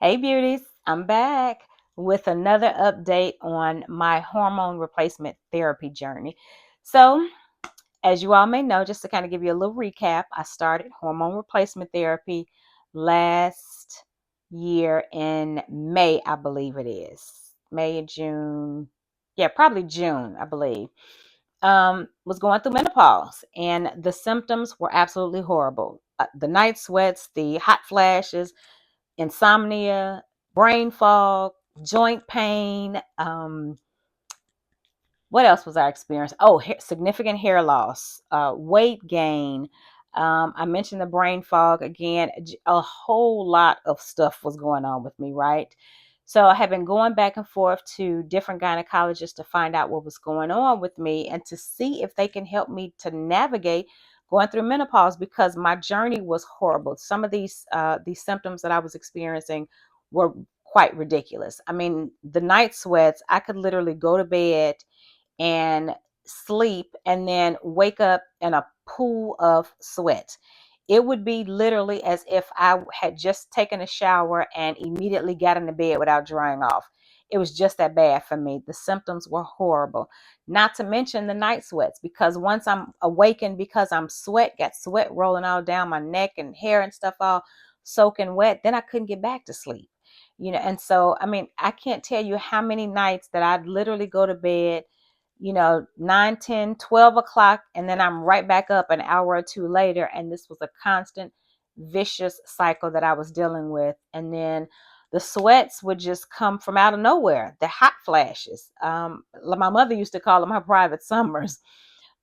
Hey beauties, I'm back with another update on my hormone replacement therapy journey. So, as you all may know, just to kind of give you a little recap, I started hormone replacement therapy last year in May, I believe it is. May and June. Yeah, probably June, I believe. Was going through menopause and the symptoms were absolutely horrible. The night sweats, the hot flashes, insomnia, brain fog, joint pain. What else was I experiencing? Oh, significant hair loss, weight gain. I mentioned the brain fog again. A whole lot of stuff was going on with me, right? So I have been going back and forth to different gynecologists to find out what was going on with me and to see if they can help me to navigate going through menopause because my journey was horrible. Some of these symptoms that I was experiencing were quite ridiculous. I mean, the night sweats, I could literally go to bed and sleep and then wake up in a pool of sweat. It would be literally as if I had just taken a shower and immediately got into bed without drying off. It was just that bad for me. The symptoms were horrible. Not to mention the night sweats, because once I'm awakened, because got sweat rolling all down my neck and hair and stuff all soaking wet, then I couldn't get back to sleep. And so, I mean, I can't tell you how many nights that I'd literally go to bed 9, 10, 12 o'clock, and then I'm right back up an hour or two later. And this was a constant vicious cycle that I was dealing with. And then the sweats would just come from out of nowhere, the hot flashes. My mother used to call them her private summers.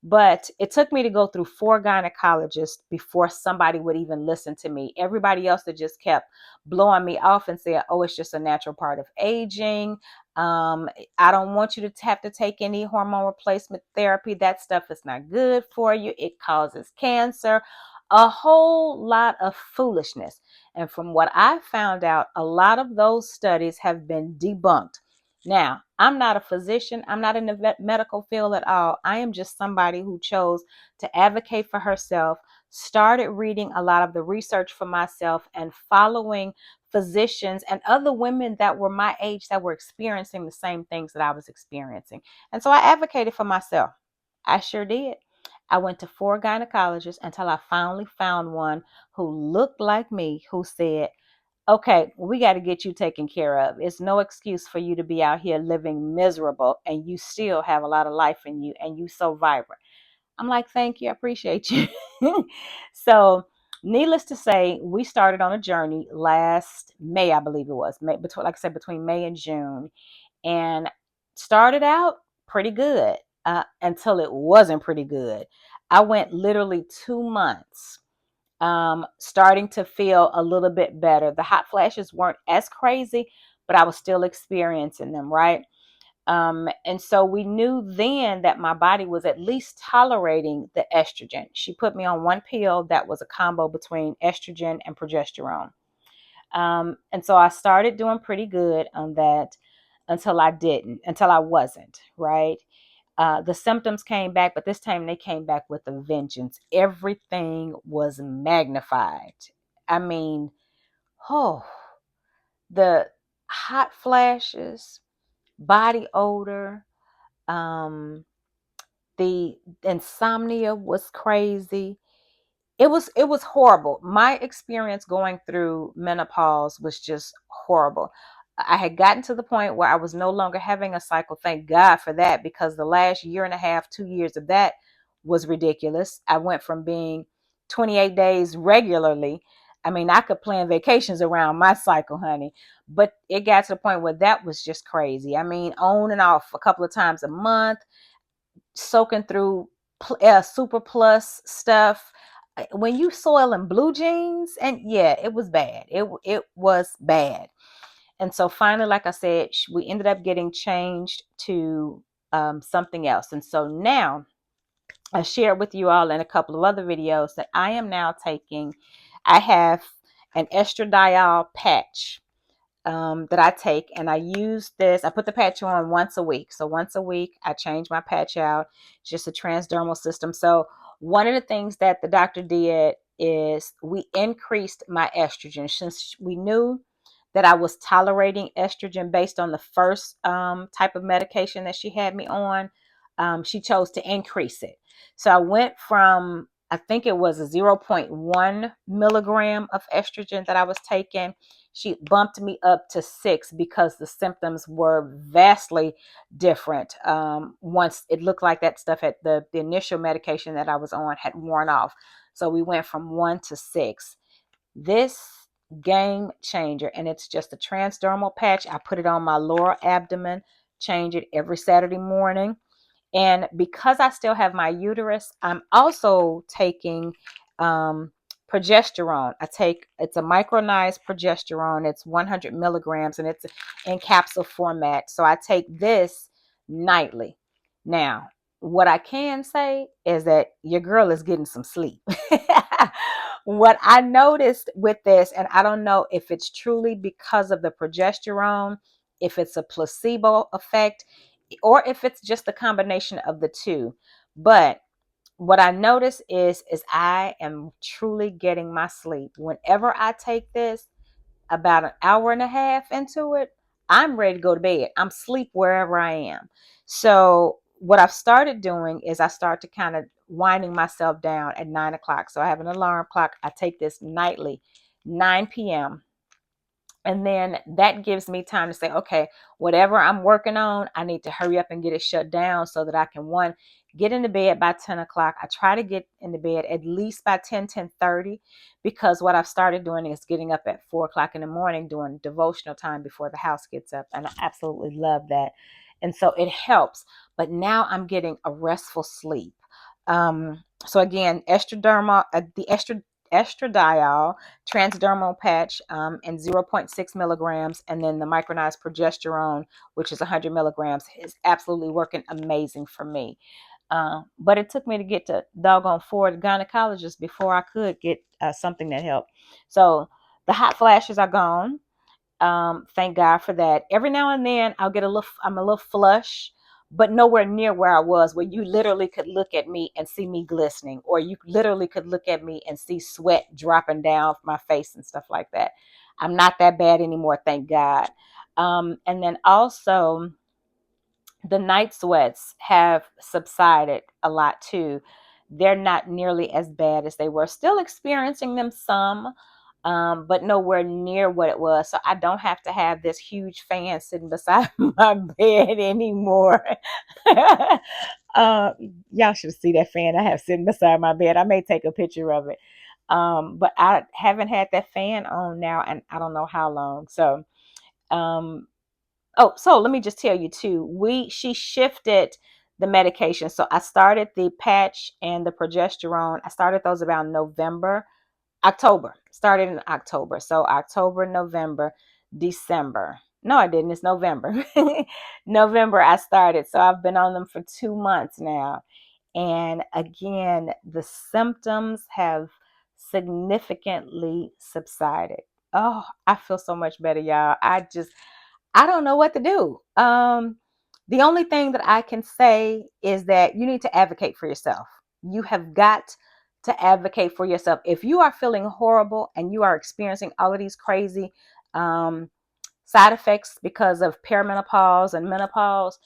But it took me to go through 4 gynecologists before somebody would even listen to me. Everybody else that just kept blowing me off and said, oh, it's just a natural part of aging. I don't want you to have to take any hormone replacement therapy. That stuff is not good for you. It causes cancer. A whole lot of foolishness. And from what I found out, a lot of those studies have been debunked. Now, I'm not a physician. I'm not in the medical field at all. I am just somebody who chose to advocate for herself, started reading a lot of the research for myself and following physicians and other women that were my age that were experiencing the same things that I was experiencing. And so I advocated for myself. I sure did. I went to 4 gynecologists until I finally found one who looked like me, who said, okay, we got to get you taken care of. It's no excuse for you to be out here living miserable and you still have a lot of life in you and you so vibrant. I'm like, thank you. I appreciate you. So, needless to say, we started on a journey last May, I believe it was, like I said, between May and June, and started out pretty good until it wasn't pretty good. I went literally 2 months starting to feel a little bit better. The hot flashes weren't as crazy, but I was still experiencing them, right? And so we knew then that my body was at least tolerating the estrogen. She put me on one pill that was a combo between estrogen and progesterone. And so I started doing pretty good on that until I wasn't, right? The symptoms came back, but this time they came back with a vengeance. Everything was magnified. I mean, oh, the hot flashes, body odor, um, the insomnia was crazy. It was horrible. My experience going through menopause was just horrible. I had gotten to the point where I was no longer having a cycle. Thank God for that, because the last year and a half, 2 years of that was ridiculous. I went from being 28 days regularly. I mean, I could plan vacations around my cycle, honey, but it got to the point where that was just crazy. I mean, on and off a couple of times a month, soaking through super plus stuff. When you soil in blue jeans, and yeah, it was bad. It was bad. And so finally, like I said, we ended up getting changed to something else. And so now I shared with you all in a couple of other videos that I am now taking. I have an estradiol patch that I take, and I use this. I put the patch on once a week. So once a week, I change my patch out. It's just a transdermal system. So one of the things that the doctor did is we increased my estrogen, since we knew that I was tolerating estrogen based on the first type of medication that she had me on, she chose to increase it. So I went from, I think it was a zero point 0.1 milligram of estrogen that I was taking. She bumped me up to 6 because the symptoms were vastly different. Once it looked like that stuff at the initial medication that I was on had worn off. So we went from 1 to 6. This game changer, and it's just a transdermal patch. I put it on my lower abdomen, change it every Saturday morning. And because I still have my uterus, I'm also taking progesterone. It's a micronized progesterone. It's 100 milligrams and it's in capsule format. So I take this nightly. Now, what I can say is that your girl is getting some sleep. What I noticed with this, and I don't know if it's truly because of the progesterone, if it's a placebo effect, or if it's just a combination of the two. But what I notice is I am truly getting my sleep. Whenever I take this, about an hour and a half into it, I'm ready to go to bed. I'm asleep wherever I am. So what I've started doing is I start to kind of winding myself down at 9 o'clock. So I have an alarm clock. I take this nightly, 9 p.m. And then that gives me time to say, okay, whatever I'm working on, I need to hurry up and get it shut down so that I can, one, get into bed by 10 o'clock. I try to get into bed at least by 10:30, because what I've started doing is getting up at 4 o'clock in the morning doing devotional time before the house gets up. And I absolutely love that. And so it helps. But now I'm getting a restful sleep. So again, the estradiol transdermal patch, and zero point 0.6 milligrams, and then the micronized progesterone, which is 100 milligrams, is absolutely working amazing for me. But it took me to get to doggone 4 gynecologists before I could get something that helped. So the hot flashes are gone. Thank God for that. Every now and then I'm a little flush, but nowhere near where I was, where you literally could look at me and see me glistening, or you literally could look at me and see sweat dropping down my face and stuff like that. I'm not that bad anymore, thank God. And then also, the night sweats have subsided a lot too. They're not nearly as bad as they were. Still experiencing them some, but nowhere near what it was. So I don't have to have this huge fan sitting beside my bed anymore. uh, y'all should see that fan I have sitting beside my bed. I may take a picture of it. But I haven't had that fan on now, and I don't know how long. So, um, oh, so let me just tell you too. She shifted the medication. So I started the patch and the progesterone. I started those about October. Started in October. So October, November, December. No, I didn't. It's November. November I started. So I've been on them for 2 months now. And again, the symptoms have significantly subsided. Oh, I feel so much better, y'all. I don't know what to do. The only thing that I can say is that you need to advocate for yourself. You have got to advocate for yourself. If you are feeling horrible and you are experiencing all of these crazy side effects because of perimenopause and menopause,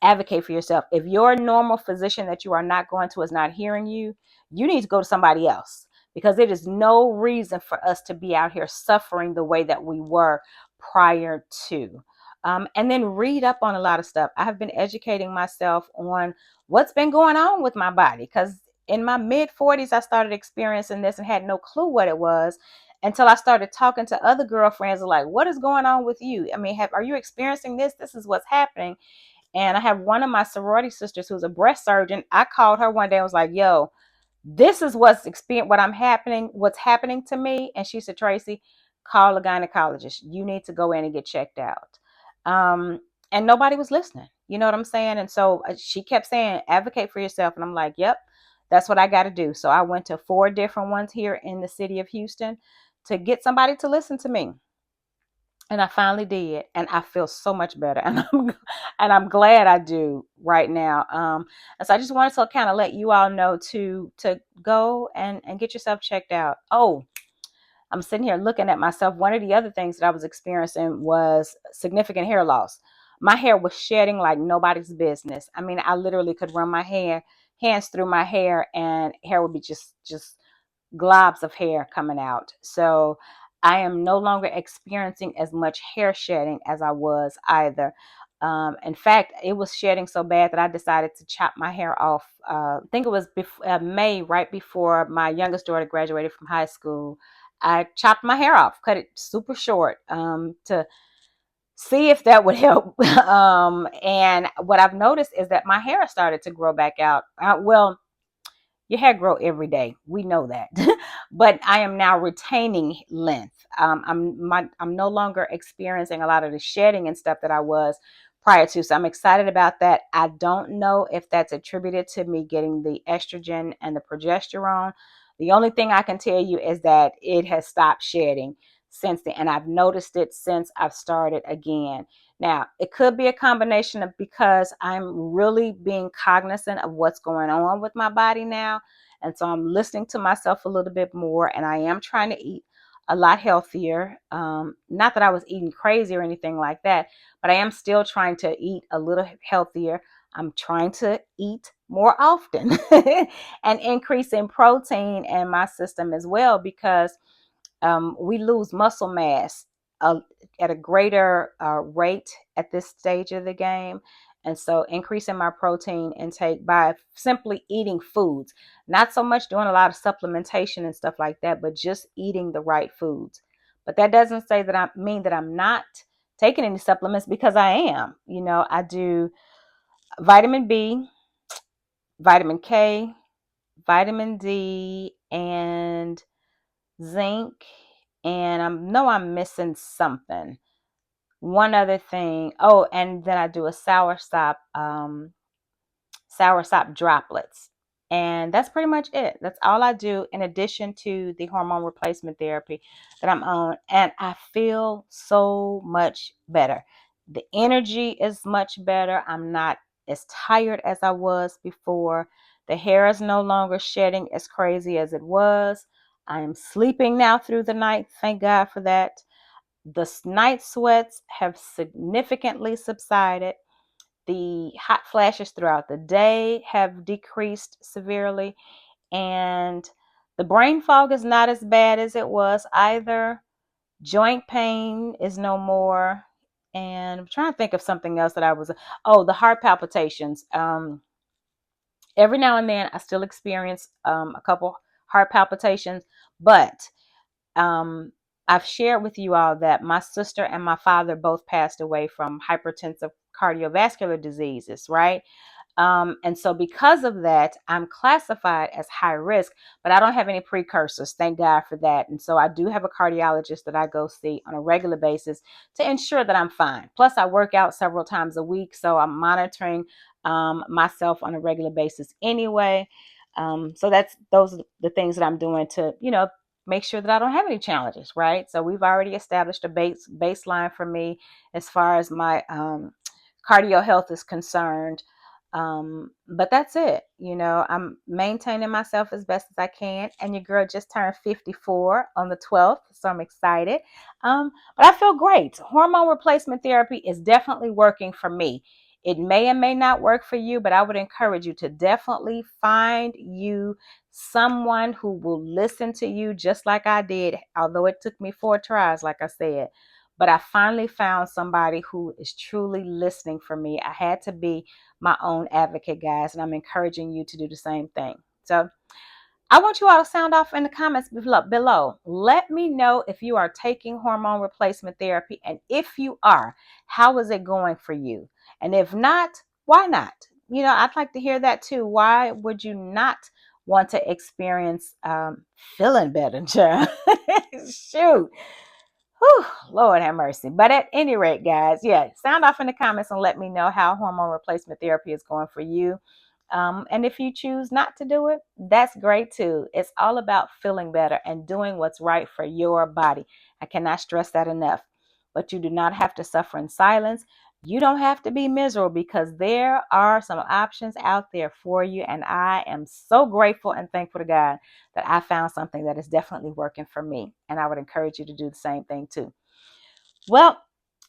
advocate for yourself. If your normal physician that you are not going to is not hearing you, you need to go to somebody else, because it is no reason for us to be out here suffering the way that we were prior to. And then read up on a lot of stuff. I have been educating myself on what's been going on with my body, because in my mid 40s, I started experiencing this and had no clue what it was until I started talking to other girlfriends like, what is going on with you? I mean, are you experiencing this? This is what's happening. And I have one of my sorority sisters who's a breast surgeon. I called her one day and was like, yo, this is what's happening to me. And she said, Tracy, call a gynecologist. You need to go in and get checked out. Um, and nobody was listening. You know what I'm saying? And so she kept saying, advocate for yourself. And I'm like, yep, that's what I got to do. So I went to 4 different ones here in the city of Houston to get somebody to listen to me. And I finally did, and I feel so much better, and I'm glad I do right now. And so I just wanted to kind of let you all know to go and get yourself checked out. Oh, I'm sitting here looking at myself. One of the other things that I was experiencing was significant hair loss. My hair was shedding like nobody's business. I mean, I literally could run my hands through my hair, and hair would be just globs of hair coming out. So I am no longer experiencing as much hair shedding as I was either. In fact, it was shedding so bad that I decided to chop my hair off. I think it was May, right before my youngest daughter graduated from high school. I chopped my hair off, cut it super short, to see if that would help. And what I've noticed is that my hair started to grow back out. Well, your hair grow every day. We know that. But I am now retaining length. I'm no longer experiencing a lot of the shedding and stuff that I was prior to. So I'm excited about that. I don't know if that's attributed to me getting the estrogen and the progesterone. The only thing I can tell you is that it has stopped shedding since then, and I've noticed it since I've started again. Now, it could be a combination of because I'm really being cognizant of what's going on with my body now. And so I'm listening to myself a little bit more, and I am trying to eat a lot healthier. Not that I was eating crazy or anything like that, but I am still trying to eat a little healthier. I'm trying to eat more often and increase in protein in my system as well, because we lose muscle mass uh, at a greater rate at this stage of the game. And so increasing my protein intake by simply eating foods, not so much doing a lot of supplementation and stuff like that, but just eating the right foods. But that doesn't say that I mean that I'm not taking any supplements, because I am. I do vitamin B, vitamin K, vitamin D, and zinc, and I know I'm missing something. One other thing. Oh, and then I do a soursop droplets. And that's pretty much it. That's all I do in addition to the hormone replacement therapy that I'm on. And I feel so much better. The energy is much better. I'm not as tired as I was before. The hair is no longer shedding as crazy as it was. I am sleeping now through the night. Thank God for that. The night sweats have significantly subsided. The hot flashes throughout the day have decreased severely, and the brain fog is not as bad as it was either. Joint pain is no more. And I'm trying to think of something else that oh, the heart palpitations. Every now and then I still experience a couple heart palpitations, but um, I've shared with you all that my sister and my father both passed away from hypertensive cardiovascular diseases, right? And so because of that, I'm classified as high risk, but I don't have any precursors. Thank God for that. And so I do have a cardiologist that I go see on a regular basis to ensure that I'm fine. Plus, I work out several times a week, so I'm monitoring myself on a regular basis anyway. So those are the things that I'm doing to, make sure that I don't have any challenges, right? So we've already established a baseline for me as far as my cardio health is concerned. But that's it. I'm maintaining myself as best as I can. And your girl just turned 54 on the 12th, so I'm excited. But I feel great. Hormone replacement therapy is definitely working for me. It may and may not work for you, but I would encourage you to definitely find you someone who will listen to you just like I did, although it took me 4 tries, like I said. But I finally found somebody who is truly listening for me. I had to be my own advocate, guys, and I'm encouraging you to do the same thing. So I want you all to sound off in the comments below. Let me know if you are taking hormone replacement therapy, and if you are, how is it going for you? And if not, why not? I'd like to hear that too. Why would you not want to experience feeling better, child? Shoot. Whew, Lord have mercy. But at any rate, guys, yeah, sound off in the comments and let me know how hormone replacement therapy is going for you. And if you choose not to do it, that's great too. It's all about feeling better and doing what's right for your body. I cannot stress that enough. But you do not have to suffer in silence. You don't have to be miserable because there are some options out there for you. And I am so grateful and thankful to God that I found something that is definitely working for me. And I would encourage you to do the same thing too. Well,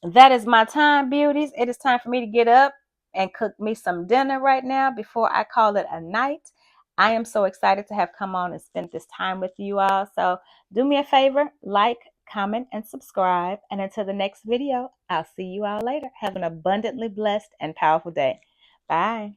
that is my time, beauties. It is time for me to get up and cook me some dinner right now before I call it a night. I am so excited to have come on and spent this time with you all. So do me a favor, like, comment, and subscribe. And until the next video, I'll see you all later. Have an abundantly blessed and powerful day. Bye.